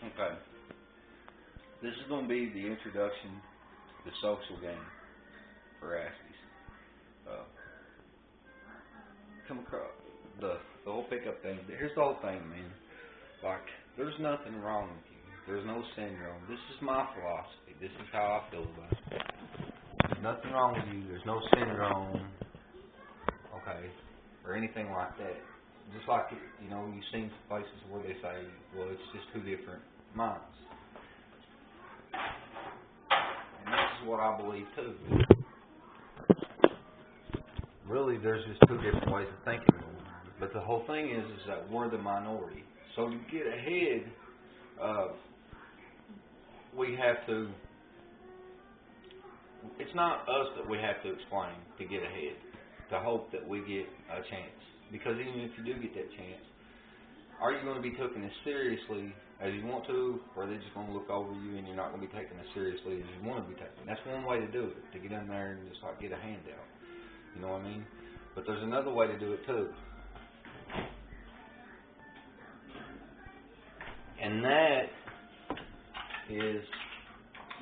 Okay. This is going to be the introduction to the social game for Aspies. Uh, come across the whole pickup thing. Here's the whole thing, man. Like, there's nothing wrong with you. There's no syndrome. This is my philosophy. This is how I feel about it. There's nothing wrong with you. There's no syndrome, okay, or anything like that. Just like, you've seen places where they say, well, it's just two different minds. And this is what I believe too. Really, there's just two different ways of thinking. But the whole thing is that we're the minority. So to get ahead, we have to, it's not us that we have to explain to get ahead, to hope that we get a chance. Because even if you do get that chance, are you going to be taken as seriously as you want to, or are they just going to look over you and you're not going to be taken as seriously as you want to be taken? That's one way to do it, to get in there and just like get a handout. You know what I mean? But there's another way to do it too. And that is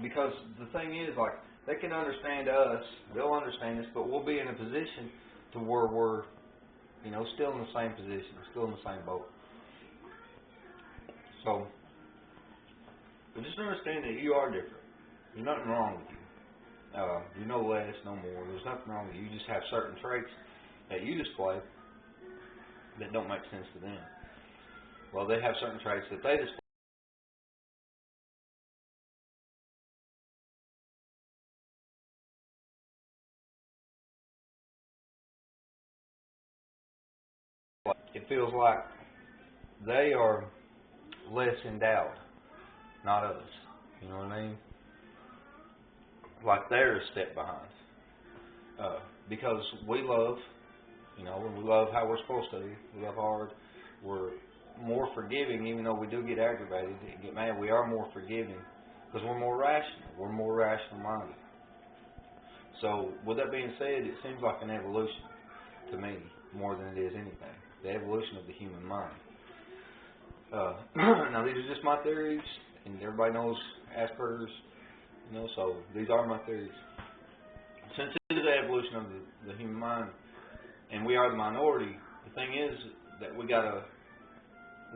because the thing is, like, they can understand us, they'll understand us, but we'll be in a position to where we're, still in the same position, still in the same boat. So, but just understand that you are different. There's nothing wrong with you. You're no less, no more. There's nothing wrong with you. You just have certain traits that you display that don't make sense to them. Well, they have certain traits that they display. It feels like they are less endowed, not us. You know what I mean? Like they're a step behind. Because we love, and we love how we're supposed to. We love hard. We're more forgiving, even though we do get aggravated and get mad. We are more forgiving because we're more rational. We're more rational minded. So, with that being said, it seems like an evolution to me more than it is anything. The evolution of the human mind. Now, these are just my theories, and everybody knows Aspergers, so these are my theories. Since it is the evolution of the human mind, and we are the minority, the thing is that we got to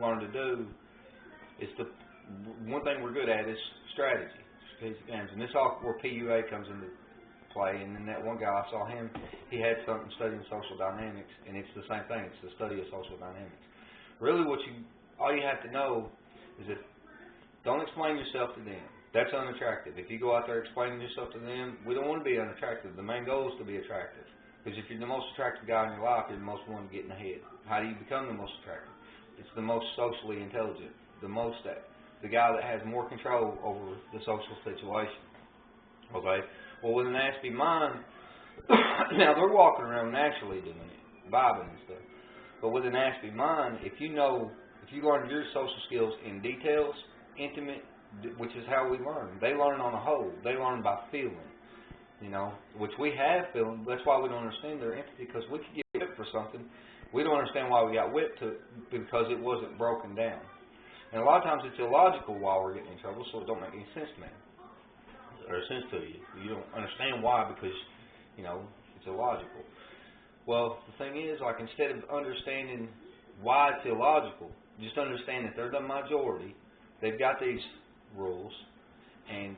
learn to do is one thing we're good at is strategy, strategic games, and this all where PUA comes into play. And then that one guy, I saw him, he had something studying social dynamics, and it's the same thing. It's the study of social dynamics. Really, all you have to know is that don't explain yourself to them. That's unattractive. If you go out there explaining yourself to them, we don't want to be unattractive. The main goal is to be attractive. Because if you're the most attractive guy in your life, you're the most one getting ahead. How do you become the most attractive? It's the most socially intelligent. The guy that has more control over the social situation. Okay? Well, with an Aspie mind, now they're walking around naturally doing it, vibing and stuff. But with an Aspie mind, if you learn your social skills in details, intimate, which is how we learn. They learn on a whole. They learn by feeling, which we have feeling. That's why we don't understand their empathy, because we could get whipped for something. We don't understand why we got whipped because it wasn't broken down. And a lot of times it's illogical why we're getting in trouble, so it don't make any sense to me. Or sense to you. You don't understand why because, it's illogical. Well, the thing is, like, instead of understanding why it's illogical, just understand that they're the majority. They've got these rules, and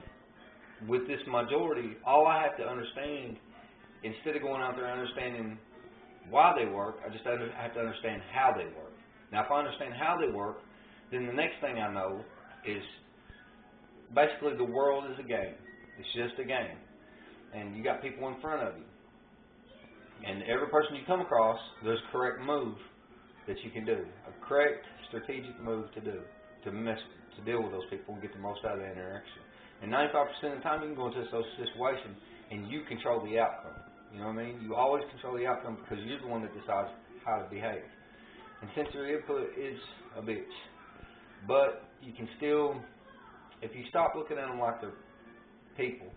with this majority, all I have to understand, instead of going out there and understanding why they work, I have to understand how they work. Now, if I understand how they work, then the next thing I know is basically the world is a game. It's just a game. And you got people in front of you. And every person you come across, there's a correct move that you can do. A correct strategic move to do. To deal with those people and get the most out of the interaction. And 95% of the time you can go into a social situation and you control the outcome. You know what I mean? You always control the outcome because you're the one that decides how to behave. And sensory input is a bitch. But you can still, if you stop looking at them like they're people,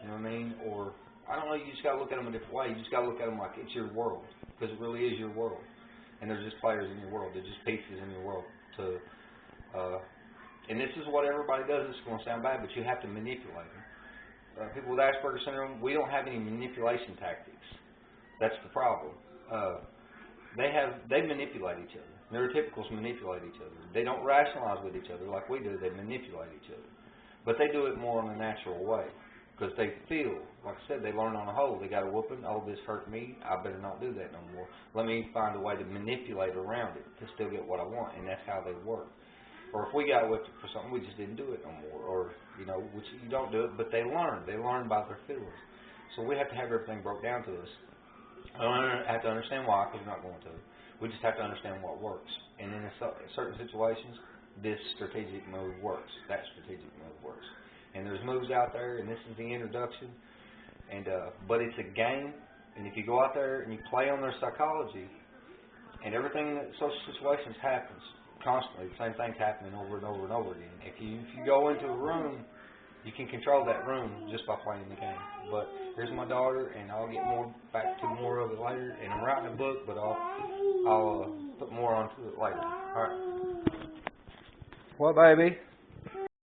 you know what I mean? Or, I don't know, you just got to look at them a different way. You just got to look at them like it's your world. Because it really is your world. And they're just players in your world. They're just pieces in your world to And this is what everybody does. It's going to sound bad, but you have to manipulate them. People with Asperger's syndrome, we don't have any manipulation tactics. That's the problem. They manipulate each other. Neurotypicals manipulate each other. They don't rationalize with each other like we do. They manipulate each other. But they do it more in a natural way because they feel, like I said, they learn on a whole. They got a whooping. Oh, this hurt me. I better not do that no more. Let me find a way to manipulate around it to still get what I want, and that's how they work. Or if we got whipped for something, we just didn't do it no more. Or, which you don't do it, but they learn. They learn by their feelings. So we have to have everything broke down to us. I don't have to understand why, because we're not going to. We just have to understand what works. And in certain situations, this strategic move works. That strategic move works. And there's moves out there, and this is the introduction. But it's a game, and if you go out there and you play on their psychology, and everything in social situations happens constantly, the same thing's happening over and over and over again. If you go into a room, you can control that room just by playing the game. But here's my daughter, and I'll get back to more of it later. And I'm writing a book, but I'll put more onto it later. All right. What, baby?